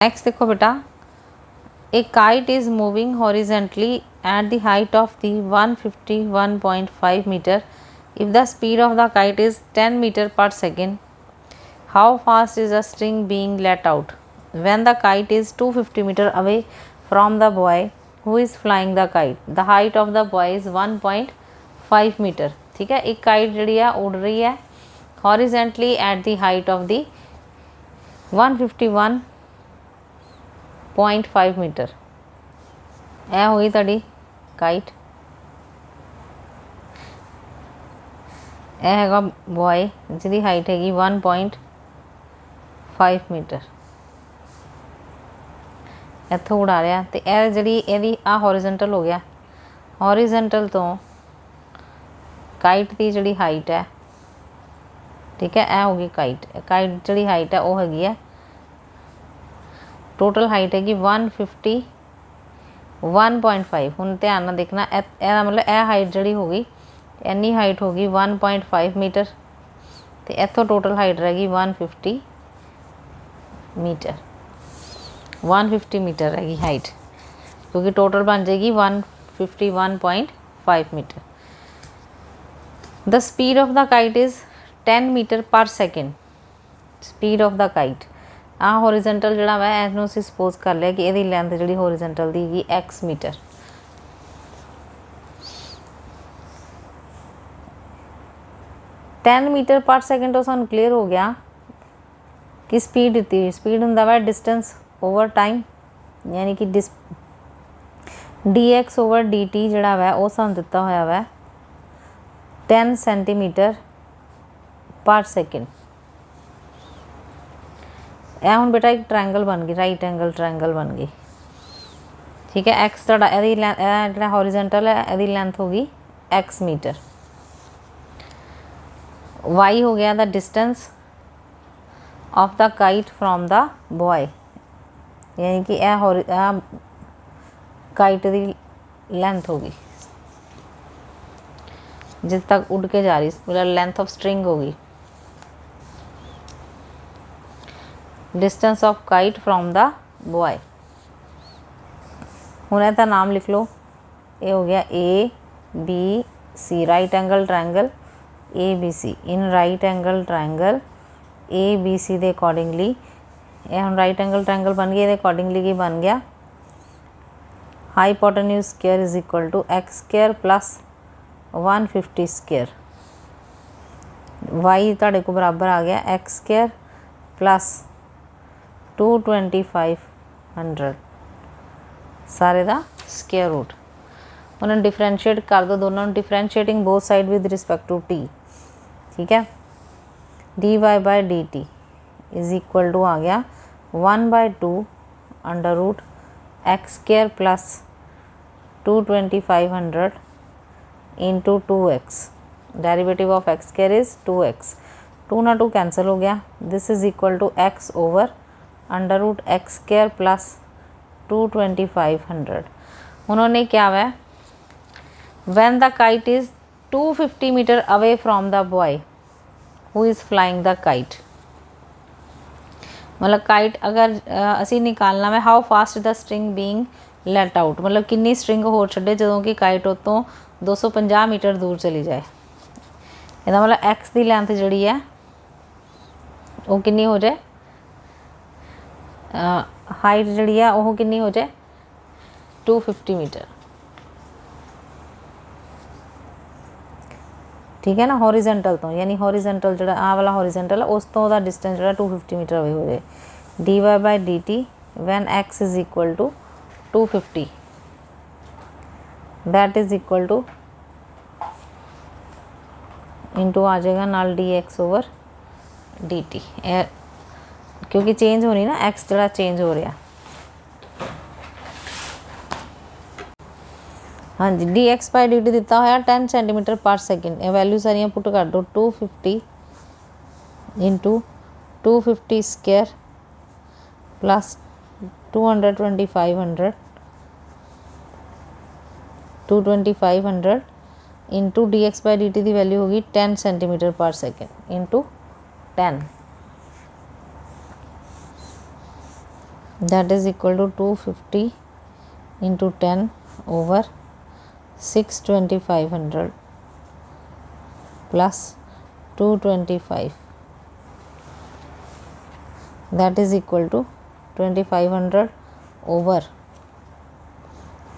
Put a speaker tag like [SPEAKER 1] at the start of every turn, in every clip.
[SPEAKER 1] Next देखो बेटा, a kite is moving horizontally at the height of the 151.5 metre if the speed of the kite is 10 metre per second. How fast is the string being let out when the kite is 250 metre away from the boy who is flying the kite. The height of the boy is 1.5 metre. ठीक है, एक kite जी है उड़ रही है horizontally at the height of the 151.5 metre. यह होगी ताड़ी काइट. यह हैगा बॉय जिहदी हाइट हैगी 1.5 मीटर. इत्थों उड़ा रहा तो यह जी यदी आ हॉरिजेंटल हो गया. हॉरिजेंटल तो काइट की जी हाइट है, ठीक है, यह होगी काइट. काइट जी हाइट है वह हैगी है, टोटल हाइट हैगी 151.5. हुण ध्यान नाल देखना, मतलब यह हाइट जी होगी इन्नी हाइट होगी 1.5 मीटर तो इत्थों टोटल हाइट रहेगी 150 मीटर. 150 मीटर रहेगी हाइट, क्योंकि टोटल बन जाएगी 151.5 metre. The speed of the kite is 10 metre per second. Speed of the kite आ हॉरिजेंटल जोड़ा वै इसनूं असीं सपोज कर लिया कि यदी लेंथ जी हॉरिजेंटल दी हैगी x metre. Ten metre per second तो सानूं क्लीयर हो गया कि स्पीड दी. स्पीड हुंदा वै डिस्टेंस ओवर टाइम, यानी कि dx ओवर dt जिहड़ा वै वो सानूं दिता होया वै 10 सेंटीमीटर पर सेकेंड. यह हुण बेटा एक ट्रायंगल बन गई, राइट एंगल ट्रायंगल बन गई. ठीक है, एक्स तुहाडा यदी जिहड़ा हॉरिजेंटल है यदी लेंथ होगी x मीटर. y हो गया the distance of the kite from the boy, यानी कि यह काइट की लेंथ होगी जिस तक उड़ के जा रही, मतलब लेंथ ऑफ स्ट्रिंग होगी. Distance of kite from the boy. हूँ इसका नाम लिख लो, ये हो गया ABC, right angle triangle ABC. इन राइट एंगल ट्रायंगल ABC के अकॉर्डिंगली ये हम राइट एंगल ट्रायंगल बन गया. अकॉर्डिंगली की बन गया hypotenuse square is equal to x square plus 150 square. y तुहाडे को बराबर आ गया x स्क्वायर प्लस 22500 सारे का स्क्वायर रूट. उन्होंने डिफरेंशिएट कर दो दोनों, differentiating both side with respect to t. ठीक है, dy by dt is equal to आ गया 1/2 under root x square plus 22500 into 2x. Derivative of x square is 2x. 2 ना 2 कैंसिल हो गया. This is equal to x over under root x square plus 22500. उन्होंने क्या है, when the kite is 250 metre away from the boy who is flying the kite. मतलब kite अगर असी निकालना है how fast the string being let out, मतलब कितनी स्ट्रिंग होर छड्डे जदों कि काइट उतों 250 मीटर दूर चली जाए. इसदा मतलब एक्स की लेंथ जी है वो कितनी हो जाए, हाइट जी है वो कितनी हो जाए 250 मीटर. ठीक है ना, हॉरिजेंटल तो, यानी हॉरिजेंटल जो आ वाला हॉरिजेंटल है उस तो दा डिस्टेंस जो 250 मीटर अवे हो जाए. dy by dt when x is equal to 250 that is equal to into आ जाएगा नाल dx ओवर dt, क्योंकि चेंज होनी ना x जरा चेंज हो रहा. हाँ जी, dx बाय dt दिता होया 10 सेंटीमीटर पर सेकेंड. ये वैल्यू सारिया पुट कर दो. 250 into 250 square plus 22500 into dx by dt की वैल्यू होगी 10 centimetre per second into 10. That is equal to 250 into 10 over 62500 plus 225 that is equal to 2500 over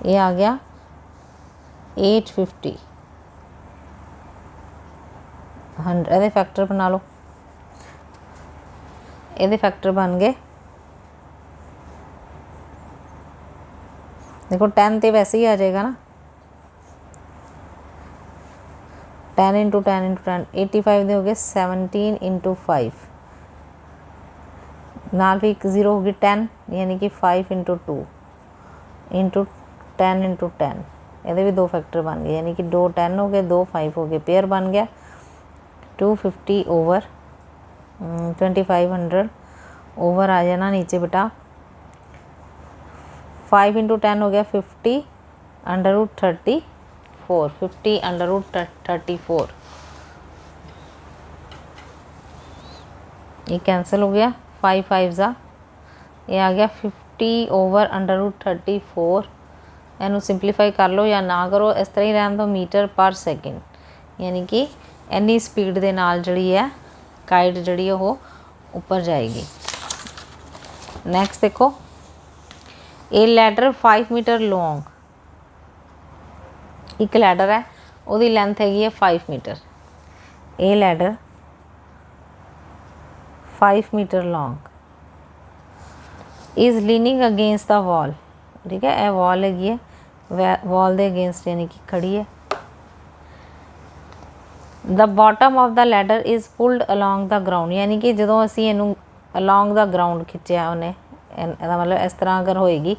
[SPEAKER 1] ये आ गया 850 100 ये फैक्टर बना लो, ये फैक्टर बन गए। देखो 10 तो वैसे ही आ जाएगा ना, 10 इंटू 10 इंटू 10 85 दे हो गए 17 इंटू 5 नाल भी एक जीरो होगी 10 यानी कि 5 इंटू 2 इंटू 10 इंटू 10 ये भी दो फैक्टर बन गए यानी कि 2 10 हो गए 2 5 हो गए, पेयर बन गया 250 ओवर 2500 ओवर आ जाना नीचे बेटा 5 इंटू 10 हो गया 50 अंडर रूट 34 50 अंडर रूट 34 ये कैंसिल हो गया 5 5 ज़ा ये आ गया 50 ओवर अंडर रूट 34 इनू सिंपलीफाई कर लो या ना करो इस तरह ही रहने दो मीटर पर सैकेंड यानी कि इन्नी स्पीड के नाल जिहड़ी है काइट जिहड़ी वो ऊपर जाएगी। नैक्सट देखो ए लैडर 5 मीटर लॉन्ग एक लैडर है ਉਹਦੀ लेंथ हैगी है 5 metre a ladder 5 metre long is leaning against the wall, ठीक है, यह वॉल हैगी है वॉल के अगेंस्ट यानी कि खड़ी है। The bottom of the ladder is pulled along the ground यानी कि जो असी इनू अलॉन्ग द ग्राउंड खिंचया उन्हें मतलब इस तरह अगर होएगी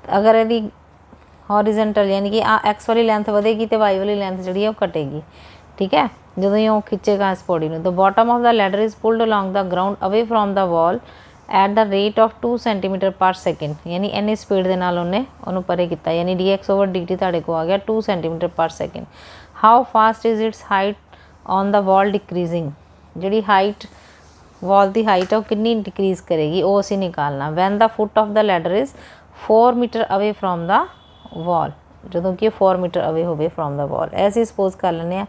[SPEAKER 1] अगर यदि हॉरिजेंटल यानी कि एक्स वाली लेंथ बढ़ेगी तो वाई वाली लेंथ जी घटेगी, ठीक है, जो ही वो खिंचेगा इस बॉडी में। The bottom of the ladder is pulled along the ground away from the wall at the rate of 2 centimetre per second यानी इन्नी स्पीड के नाल उन्हें उन्होंने परे किया यानी dx ओवर dt तुहाडे को आ गया 2 centimetre per second. How fast is its height on the wall decreasing जी हाइट वॉल की हाइट है वो कितनी डिक्रीज़ करेगी वो असी निकालना। When the foot of the ladder is 4 metre away from the wall जो कि 4 मीटर अवे होवे फ्रॉम द वॉल ऐसे सपोज कर लें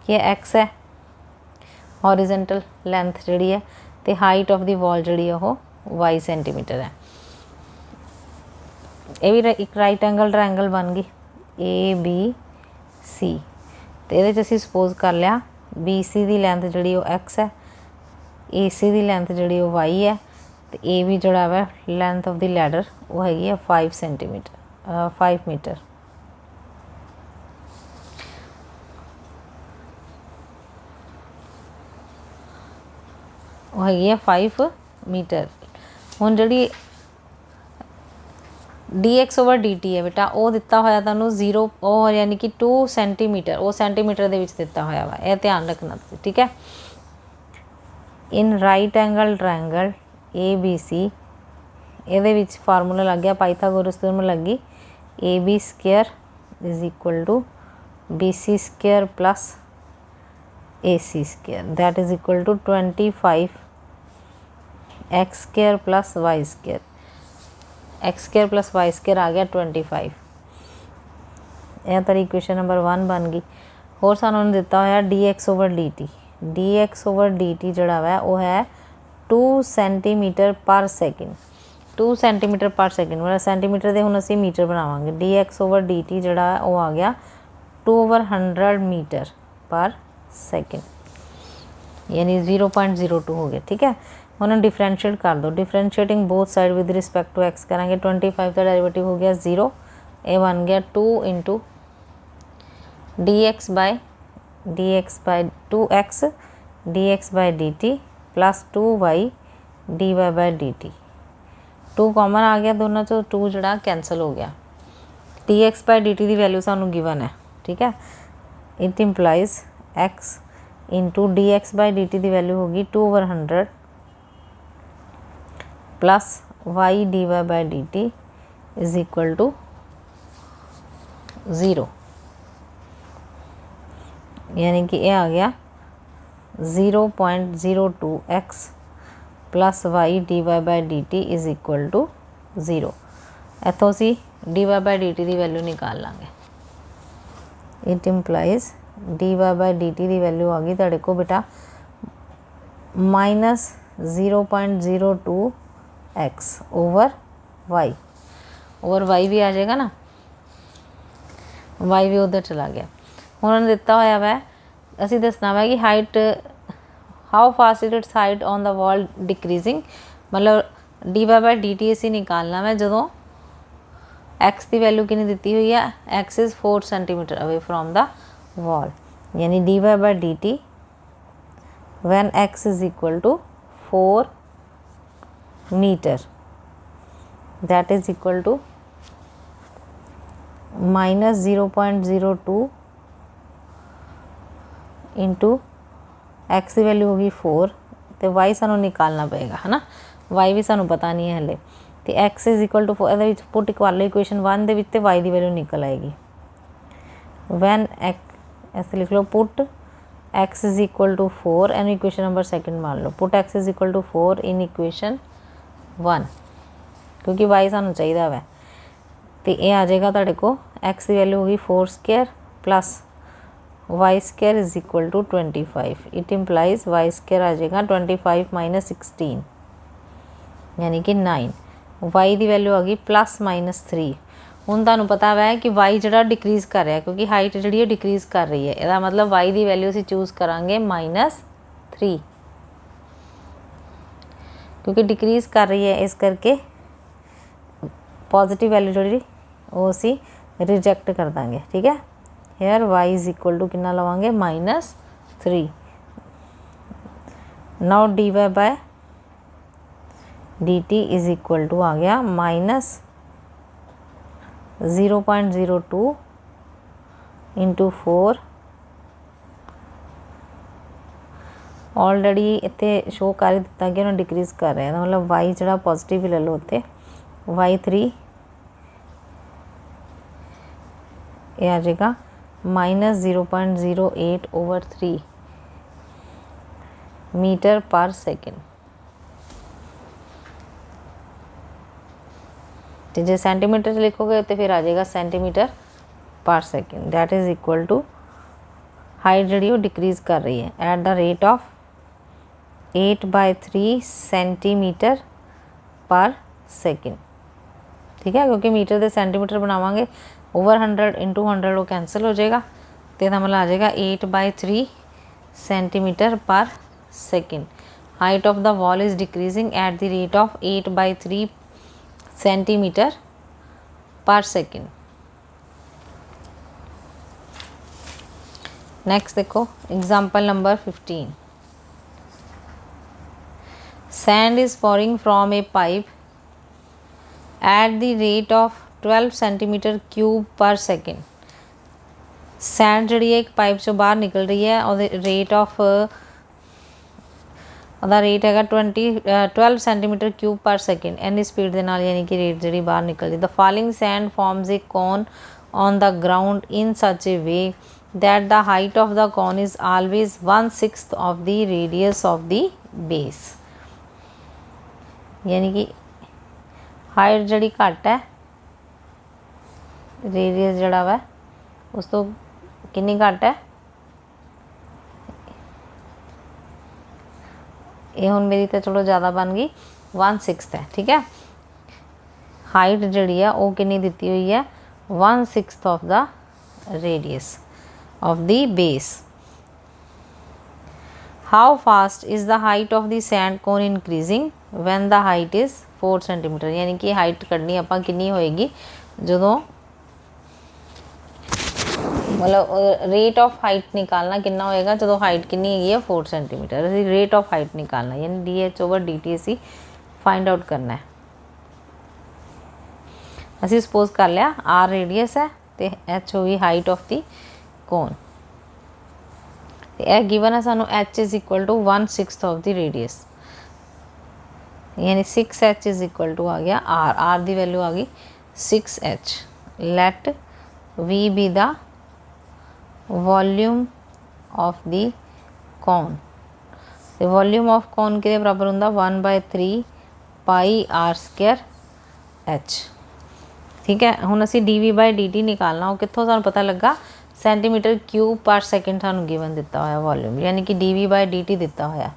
[SPEAKER 1] कि एक्स है हॉरिजेंटल लेंथ जी है तो हाइट ऑफ द वॉल जी वो वाई सेंटीमीटर है। ये भी एक राइट एंगल ट्रायंगल बन गई ABC तो ये असी सपोज कर लिया BC की लेंथ जी एक्स है AC की लेंथ जी वाई है तो AB जोड़ा है लेंथ ऑफ द लैडर वो हैगी है 5 सेंटीमीटर 5 मीटर। वो हैगी है 5 मीटर। हुण जी dx ओवर dt है बेटा वो दिता होया तुहानूं 0 यानी कि 2 सेंटीमीटर वो सेंटीमीटर दे विच दिता होया वा यह ध्यान रखना, ठीक है। In right angle triangle ABC ये फार्मूला लग गया पाइथागोरस थ्योरम लग गई AB square is equal to BC square plus AC square that is equal to 25 x square plus y square x square plus y square आ गया 25। यह तारी equation number 1 बन गई। होर सानूं दिता होया dx ओवर dt जोड़ा है वो है 2 centimetre per second 2 centimetre per second मतलब सेंटीमीटर के हुण असीं मीटर बनावांगे dx ओवर dt जोड़ा है वो आ गया 2 ओवर 100 मीटर पर सैकेंड यानी 0.02 हो गया, ठीक है। उन्होंने डिफरेंशिएट कर दो differentiating both side with respect to x करेंगे 25 का डेरिवेटिव हो गया 0 ये बन गया 2 into dx by 2x dx by dt plus 2y dy by dt 2 common आ गया दोनों चो 2 जड़ा कैंसल हो गया dx बाय dt की वैल्यू सानू गिवन है, ठीक है। It implies x into dx by dt की वैल्यू होगी 2 over 100 plus y dy by dt is equal to 0 यानी कि ये आ गया 0.02x plus y d y by d t is equal to 0। इतों असी d y by d t की वैल्यू निकाल लाँगे। It implies d y by d t की वैल्यू आ गई तुहाडे को बेटा -0.02 एक्स ओवर वाई भी आ जाएगा ना, वाई भी उधर चला गया। हुण उन्होंने दिता होया वै असी दसना वै कि height how fast is its height on the wall decreasing, मतलब d y by d t असी निकालना वै जदों एक्स की वैल्यू कितनी दी हुई है, x is 4 centimetre away from the wall, यानी d y by d t when x is equal to 4 metre that is equal to -0.02 into x की वैल्यू होगी 4 तो वाई सानू निकालना पएगा है ना, वाई भी सानू पता नहीं है हले। तो एक्स इज इक्वल टू 4 ये पुट कर लो इक्वेशन 1 दे विच ते वाई की वैल्यू निकल आएगी। वैन ऐसे लिख लो put x is equal to 4 and equation number second मान लो put x is equal to 4 in equation 1 क्योंकि वाई सानू चाहिए वै। तो ये आ जाएगा तुहाडे को एक्स की वैल्यू होगी 4 square plus y square is equal to 25। It implies y square आ जाएगा 25 - 16 यानी कि 9। वाई की वैल्यू आ गई +-3। हुण तुहानूं पता है कि वाई जिहड़ा डिक्रीज़ कर रहा है क्योंकि हाइट जिहड़ी डिक्रीज़ कर रही है, इसका मतलब वाई की वैल्यू असीं चूज़ करांगे -3 क्योंकि डिक्रीज़ कर रही है, इस करके पॉजिटिव वैल्यू जिहड़ी वो असीं रिजेक्ट कर देंगे। ठीक है, here y is equal to कितना लवांगे -3। Now d y by d t is equal to आ गया -0.02 इंटू 4 ऑलरेडी इतने शो कर दिता कि उन्होंने डिक्रीज़ कर रहे हैं, मतलब वाई जो पॉजिटिव ले लो उत्ते वाई 3 ये आ जाएगा -0.08/3 मीटर पर सेकेंड। तो जो सेंटीमीटर लिखोगे तो फिर आ जाएगा centimetre per second that is equal to height जी डिक्रीज़ कर रही है at the rate of 8/3 centimetre per second. ठीक है, क्योंकि मीटर के सेंटीमीटर बनावांगे ओवर 100 इंटू 100 वो कैंसल हो जाएगा, तो यह मतलब आ जाएगा 8/3 centimetre per second. Height of the wall is decreasing eight the rate of 8/3 centimetre per second. Next देखो example number 15। Sand is pouring from A pipe eight the rate of 12 centimetre cube पर second. Sand जी एक pipe चो बाहर निकल रही है और rate of rate है 12 सेंटीमीटर क्यूब पर सेकेंड इन्नी स्पीड के नाल यानी कि रेट जी बाहर निकल रही। The following sand forms a cone on the ground in such a way that the height of the cone is always 1/6 of the radius of the base. यानी कि हाइट जी घट है, रेडियस जड़ा वा उस तो कितनी घट है, ये हुण मेरी तो चलो ज़्यादा बन गई 1/6 है। ठीक है, हाइट जी है वो कितनी दी हुई है 1/6 of the radius of the base. How fast is the height of the sand cone increasing when the height is 4 centimetre. यानी कि हाइट कढ़नी आप कितनी होएगी जो मतलब रेट ऑफ हाइट निकालना कितना होएगा जो हाइट कितनी है 4 सेंटीमीटर। अभी रेट ऑफ हाइट निकालना यानी DH/DT असी फाइंड आउट करना है। असी सपोज कर लिया R रेडियस है तो H होगी हाइट ऑफ द कोन। यह गिवन है सानू H is equal to 1/6 of the radius यानी 6H इज़ इक्वल टू आ गया R की वैल्यू आ गई 6H। Let V be the volume of the cone. तो वॉल्यूम ऑफ कौन के बराबर होंगे 1/3 पाई आर स्क्वायर एच। ठीक है, हुण असी dv/dt निकालना, वो कितों सानूं पता लगा सेंटीमीटर क्यूब पर सेकंड सानूं गिवन दिता होया वॉल्यूम, यानी कि dv/dt दिता होया।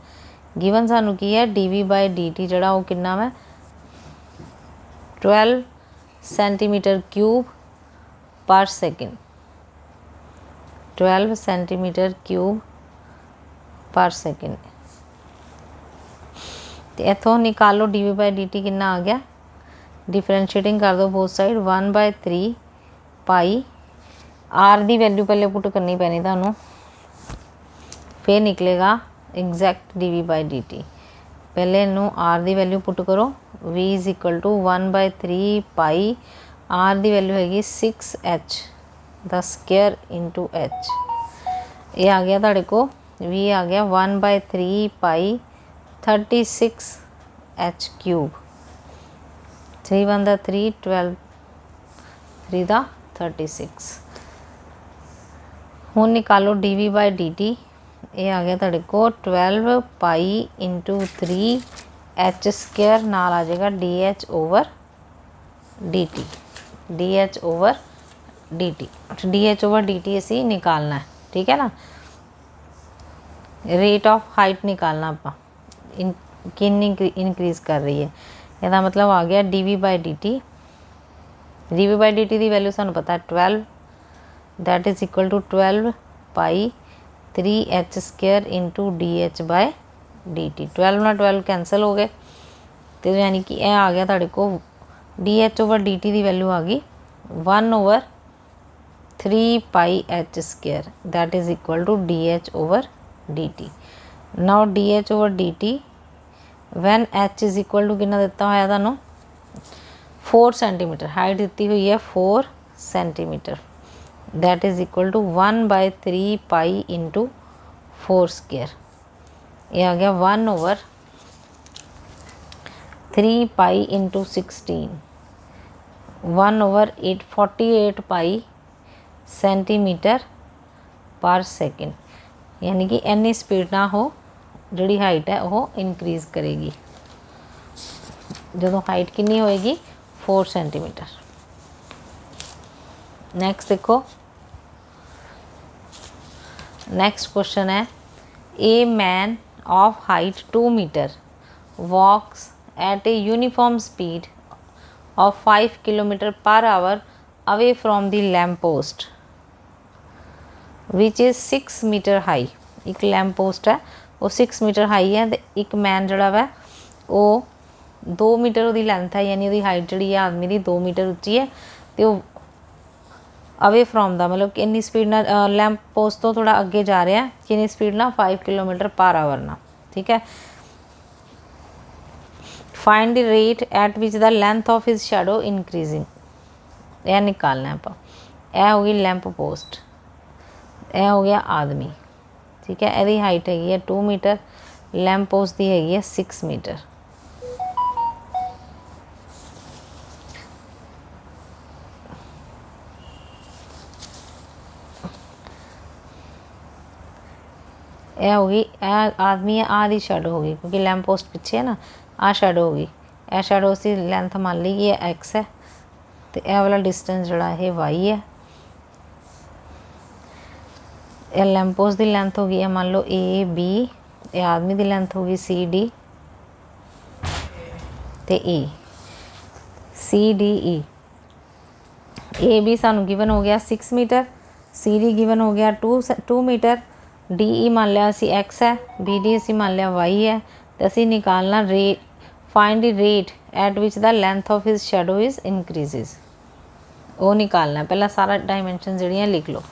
[SPEAKER 1] गिवन सानूं की है dv/dt जिहड़ा वो कितना वा 12 सेंटीमीटर क्यूब पर सेकंड, 12 सेंटीमीटर क्यूब पर सेकंड। तो इतों निकालो dv/dt कितना आ गया, डिफरेंशिएटिंग कर दो बोथ साइड 1/3 पाई आर की वैल्यू पहले पुट करनी पैनी तुहानूं, फिर निकलेगा एग्जैक्ट dv/dt। पहले इनू आर की वैल्यू पुट करो, v = 1/3 पाई आर की वैल्यू हैगी 6h the square into h। ये आ गया तुहाडे को v आ गया 1/3 पाई 36h क्यूब, 3 1 दा 3 12 3 दा 36। हुण निकालो dv/dt, ये आ गया तुहाडे को 12 पाई इंटू 3h स्क्वायर नाल आ जाएगा dh/dt, dh/dt, dh/dt असी निकालना है। ठीक है ना, रेट ऑफ हाइट निकालना आपां कितनी इनक्रीज़ कर रही है, इसका मतलब आ गया dv/dt, dv/dt की वैल्यू सानूं पता है 12, that is equal to 12 pi 3h square into dh/dt। 12 ना 12 कैंसल हो गए, तो यानी कि यह आ गया तुहाडे को dh/dt की वैल्यू आ गई 1/3 pi h square, that is equal to dh/dt। Now dh/dt when h is equal to कितना दिता होया तुहानूं 4 सेंटीमीटर, हाइट दी हुई है 4 centimetre, that is equal to 1/3 pi into 4 square. ये आ गया 1/3 pi into 16, 1/48 pi centimetre per second, यानी कि इन्नी स्पीड ना हो जिहड़ी हाइट है वो इनक्रीज़ करेगी। जो हाइट कितनी होएगी 4 सेंटीमीटर। नेक्स्ट देखो, नेक्स्ट क्वेश्चन है a man of height 2 metre walks at a uniform speed of 5 kilometre per hour away from the lamp post which is 6 metre high. एक लैंप पोस्ट है वो 6 metre high है, तो एक man जड़ा वा वो 2 मीटर वो लैंथ है, यानी वो हाइट जी है आदमी की 2 मीटर उच्ची है, तो अवे फ्रॉम दा मतलब कितनी स्पीड ना लैंप पोस्ट तो थोड़ा अगे जा रहा है, कितनी स्पीड ना 5 किलोमीटर पर आवर ना। ठीक है, find the rate at which the length of his shadow increasing, यह निकालना है आप। यह हो गई लैंप पोस्ट, यह हो गया आदमी। ठीक है, यदी हाइट हैगी है 2 मीटर, लैंप पोस्ट की हैगी है 6 मीटर। यह होगी आदमी है, आधी शैडो होगी क्योंकि लैंप पोस्ट पीछे है ना, आ शैडो होगी, यह शैडो उसकी लेंथ मान ली कि एक्स है, तो यह वाला डिस्टेंस जोड़ा है वाई है। यह लैंप पोस्ट की लेंथ होगी है मान लो ए बी, यह आदमी की लेंथ होगी सी डी तो E, C D E. A B सानू गिवन हो गया 6 मीटर, सी डी गिवन हो गया 2 मीटर, डी ई मान लिया असी एक्स है, बी डी असी मान लिया वाई है, तो असी निकालना rate, find the rate at which the length of his shadow is increases, वो निकालना है। पहला सारा डायमेंशन जड़ियाँ लिख लो,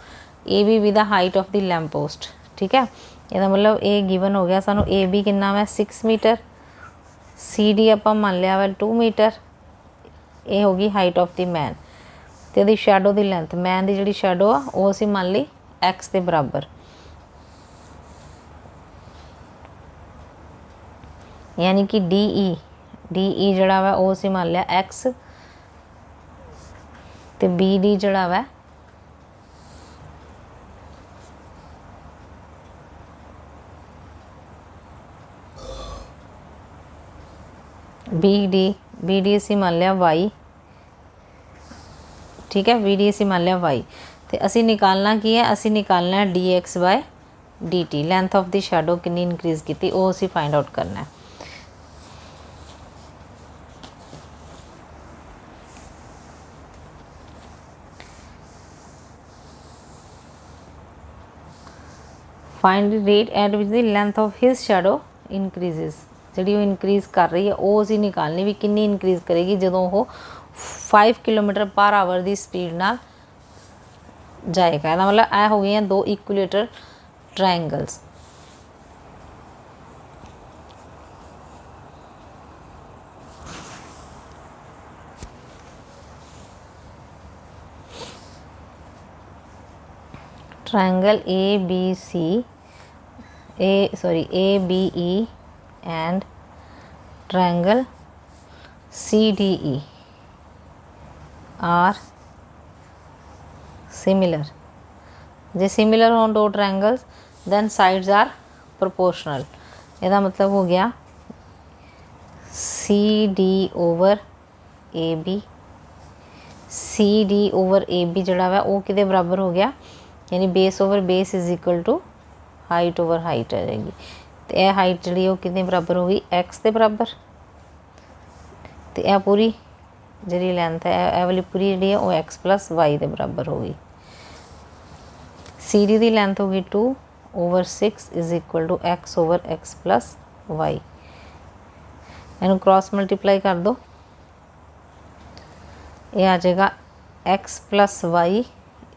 [SPEAKER 1] A B with the height of the lamp post. ठीक है, इसका मतलब ए गिवन हो गया सानू ए बी कितना है 6 मीटर, सी डी आप मान लिया वा 2 मीटर, ये होगी हाइट ऑफ द मैन, तो यदि शैडो की लेंथ मैन की जी शैडो आ वो असी मान ली एक्स के बराबर, यानी कि डी ई जड़ा वा वो असी मान लिया एक्स, तो बी डी जड़ा वा बी डी ਅਸੀਂ ਮੰਨ ਲਿਆ y, ठीक है, बी डी ਅਸੀਂ ਮੰਨ ਲਿਆ y। तो ਅਸੀਂ निकालना की है, ਅਸੀਂ निकालना है d x by d t, length of the shadow कितनी इंक्रीज़ की, वो ਅਸੀਂ फाइंड आउट करना है। Find rate at which the length of his shadow increases, जी इनक्रीज़ कर रही है वो असी निकालनी भी कितनी इनक्रीज़ करेगी जो वो 5 किलोमीटर पर आवर की स्पीड नाल जाएगा। मतलब यह हो गई हैं दो equilateral triangles. Triangle A B E and triangle CDE are similar। जे सिमिलर हो दो triangles then sides are proportional. ਇਹਦਾ मतलब हो गया CD over AB, CD over AB जड़ा वा वो किदे बराबर हो गया, यानी base over base is equal to height over height आ जाएगी। तो यह हाइट जी वो कितने बराबर हो गई, एक्स के बराबर। तो यह पूरी जी लेंथ है यह वाली पूरी जी वो एक्स प्लस वाई के बराबर हो गई। सी डी की लेंथ हो गई 2 over 6 is equal to x over x plus y. इनू क्रॉस मल्टीप्लाई कर दो, ये आ जाएगा x plus y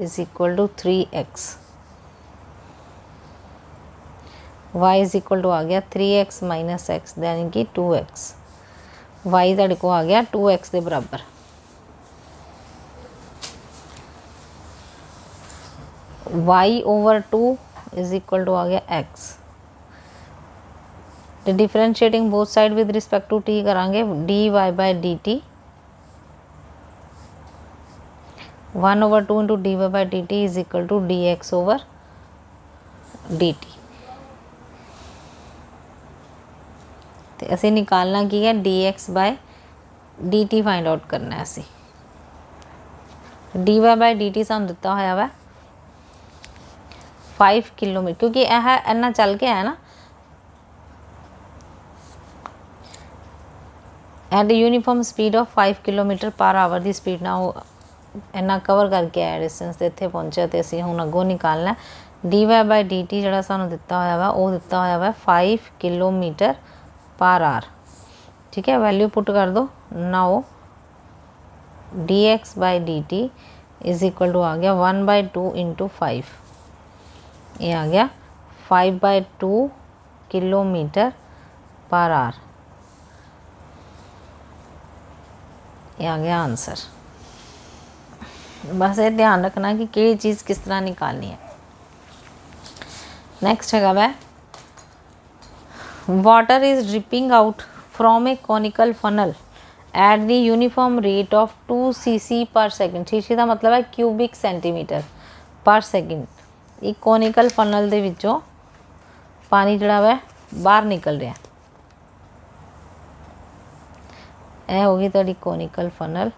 [SPEAKER 1] is equal to 3x, y is equal to आ गया 3x माइनस एक्स यानी कि 2x। y तुहाडे को आ गया 2x के बराबर। y over 2 is equal to आ गया x। तो differentiating both side with respect to t करांगे d y by d t 1 over 2 into d y by d t is equal to d x over d t. तो असी निकालना की है d x by d t find out करना है। असी d y by d t सानू दिता होया वा 5 किलोमीटर, क्योंकि यह इन्ना चल के है ना at uniform speed of 5 kilometre per hour की स्पीड ना वो इन्ना कवर करके आया डिस्टेंस तो इतने पहुँचे। तो असी हुण अगों निकालना d y by d t जो सानू दिता होया वा वो दिता होया वा 5 किलोमीटर पर आर। ठीक है, वैल्यू पुट कर दो। Now d x by d t is equal to आ गया 1/2 इंटू 5, ये आ गया 5/2 किलोमीटर पर आर। ये आ गया आंसर। बस ये ध्यान रखना कि किहड़ी चीज़ किस तरह निकालनी है। नेक्स्ट है वह water is dripping out from a conical funnel at the uniform rate of 2 cc per second। cc का मतलब है क्यूबिक सेंटीमीटर पर सेकंड। एक कॉनिकल फनल दे विचों पानी जड़ा वह बाहर निकल रहा है। यह होगी तुहाडी कॉनिकल फनल।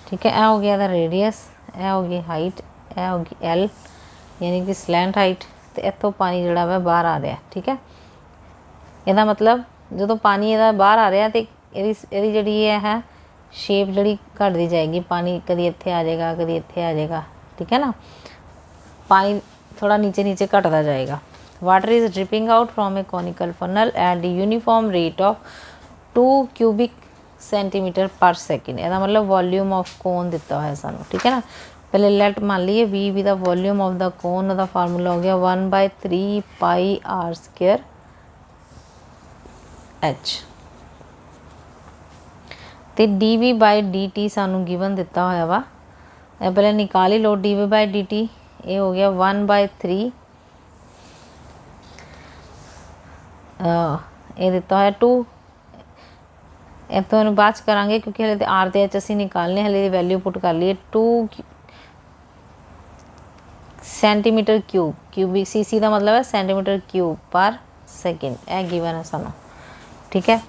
[SPEAKER 1] ठीक है, यह हो गया रेडियस, यह होगी हाइट, यह होगी एल यानी कि स्लैंट हाइट। तो इतों पानी जोड़ा वा बाहर आ रहा है। ठीक है, यदा मतलब जो पानी यदा बाहर आ रहा तो ये जी है शेप जी घटती जाएगी। पानी कभी इत्थे आ जाएगा कभी इत्थे आ जाएगा। ठीक है ना, पानी थोड़ा नीचे नीचे घटता जाएगा। Water is dripping out from A conical funnel at the uniform rate of 2 cubic centimetre per second. यदा मतलब वॉल्यूम ऑफ कोन दिता है सानू। ठीक है ना, पहले लेट मान लीए वी भी the volume of the cone का फार्मूला हो गया 1/3 पाई आर स्क्वेयर एच। तो d V by d t सानू गिवन दिता होया वा, पहले निकाल ही लो d V by d t. ये हो गया 1/3 ये दिता है 2। इतों बाद करांगे क्योंकि हले तो आर तो एच असी निकालने, हले वैल्यू पुट कर लिए 2 सेंटीमीटर क्यूब, क्यूबिक सीसी का मतलब है सेंटीमीटर क्यूब पर सेकेंड, यह गिवन है सानू। ठीक है।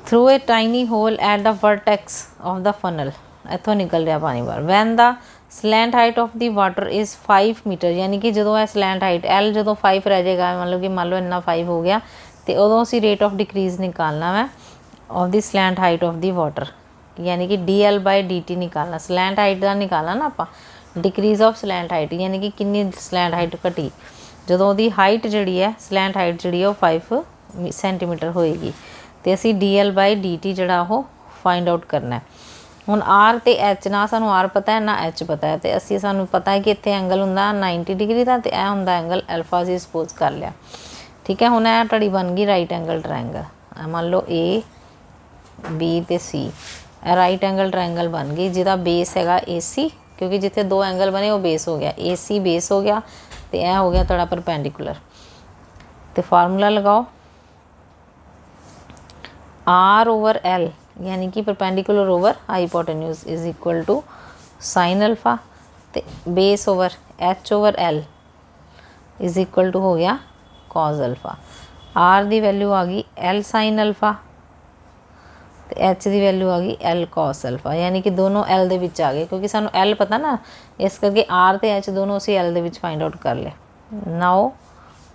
[SPEAKER 1] Through a tiny hole at the vertex of the funnel, इतों निकल रहा पानी बाहर। When the slant height of the water is 5 metre, यानी कि जो है सलैंट हाइट एल जो 5 रह जाएगा, मतलब कि मान लो इन्ना 5 हो गया, तो उदों असी रेट ऑफ डिक्रीज निकालना वा of the slant height of the water, यानी कि dl/dt निकालना। सलैंट हाइट का निकालना ना आप, डिक्रीज ऑफ सलैंट हाइट यानी कि कितनी सलैंट हाइट घटी, जो उसकी हाइट जी है सलैंट हाइट जी 5 सेंटीमीटर होएगी, तो असी dl/dt जड़ा वो फाइंड आउट करना है। हुण आर तो एच ना सानू आर पता है ना एच पता है, तो असी सानू पता है कि इत्थे एंगल हुंदा 90 डिग्री का, तो यह हुंदा एंगल अल्फा असी सपोज कर लिया। ठीक है। हुण यह तुहाडी बन गई राइट एंगल ट्रायंगल, मान लो ए बी तो सी, राइट एंगल ट्रायंगल बन गई जिहदा बेस हैगा ए सी, क्योंकि जिथे दो एंगल बने वो बेस हो गया, ए सी बेस हो गया, तो यह हो गया तुहाडा परपेंडिकुलर। तो फार्मूला लगाओ R/L, यानी कि perpendicular over hypotenuse is equal to sine alpha, तो base over H/L is equal to हो गया कॉज अल्फा। R की वैल्यू आ गई L साइन अल्फा, तो H की वैल्यू आ गई L कॉस अल्फा, यानी कि दोनों L दे विच आ गए, क्योंकि सानू L पता ना, इस करके R ते H दोनों असी L दे विच फाइंड आउट कर ले। Now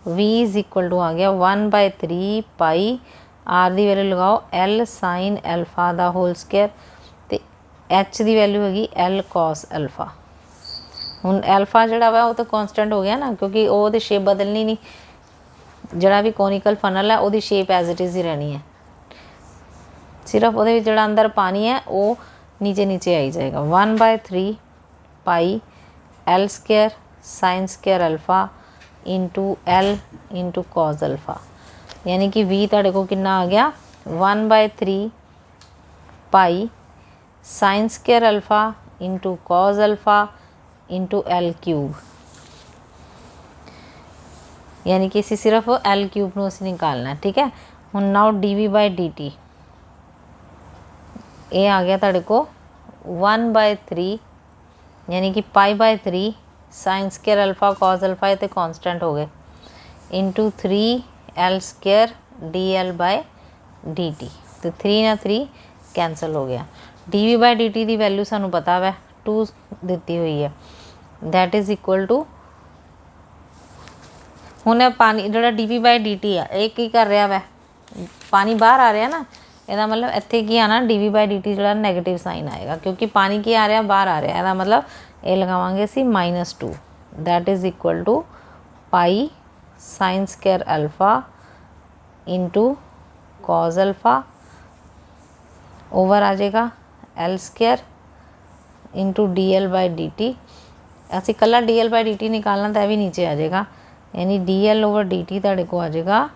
[SPEAKER 1] V is equal to आ गया 1/3 पाई, R की वैल्यू लगाओ L साइन अल्फा दा होल स्क्वायर, तो H की वैल्यू हैगी L कॉस अल्फा। हुण अल्फा जड़ा वा वो तो कॉन्सटेंट हो गया ना, क्योंकि वो तो शेप बदलनी नहीं, जड़ा भी कोनिकल फनल है वो शेप एज इट इज़ ही रहनी है, सिर्फ वो जड़ा अंदर पानी है वो नीचे नीचे आई जाएगा। 1/3 पाई L square sine square alpha into L into cos alpha, यानी कि V तुहाडे को कितना आ गया 1/3 पाई sine square alpha into cos alpha into L cube, यानी कि इसी सिर्फ L क्यूब को असी निकालना है। ठीक है। हुण नाउ dv/dt ये आ गया तुहाडे को 1/3, यानी कि π/3 sine square alpha cos alpha, ये तो कॉन्स्टेंट हो गए, इंटू 3L स्क्वायर dl/dt, तो 3 ना 3 कैंसल हो गया। dv/dt की वैल्यू सानू पता वै 2 दी हुई है, दैट इज़ इक्वल टू, हुण पानी जो dv/dt है ये की कर रहा वै, पानी बाहर आ रहा ना, यदा मतलब इत्थे की आना dv/dt जो नैगेटिव साइन आएगा, क्योंकि पानी की आ रहा बाहर आ रहा, यदा मतलब ये लगावांगे असी -2, that is equal to pi sine square alpha into cos alpha over आ जाएगा L स्क्वायर इंटू dl/dt, असी कला dl/dt निकालना तो यह भी नीचे आ जाएगा, यानी dl/dt तुहाडे को आ जाएगा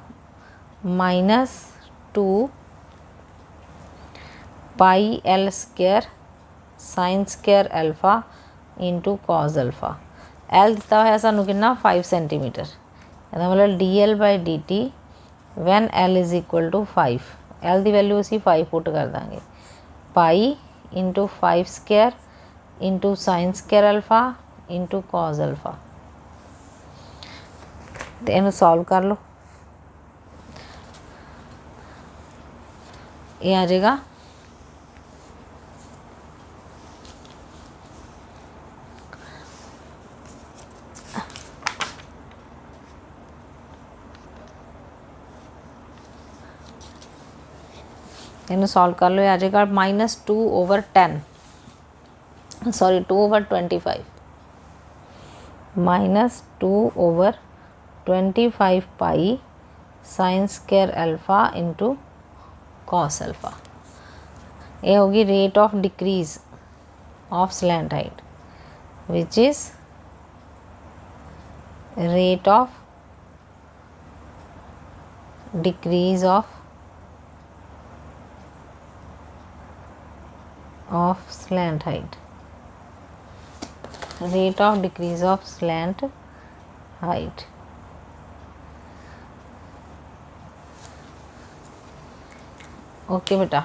[SPEAKER 1] -2 pi L square sine square alpha into cos alpha. L दिता है सानू कितना 5 सेंटीमीटर, मतलब dl/dt when L is equal to 5, L की वैल्यू असी 5 पुट कर देंगे, pi into 5 square into sine square alpha into cos alpha, तो इन्हें सॉल्व कर लो, ये आ जाएगा इन्हें सॉल्व कर लो, ये आ जाएगा -2/10, सॉरी 2/25, -2/25 पाई sine square alpha into cos alpha, ये होगी rate of decrease of slant height, which is rate of decrease of slant height, rate of decrease of slant height। Okay बेटा।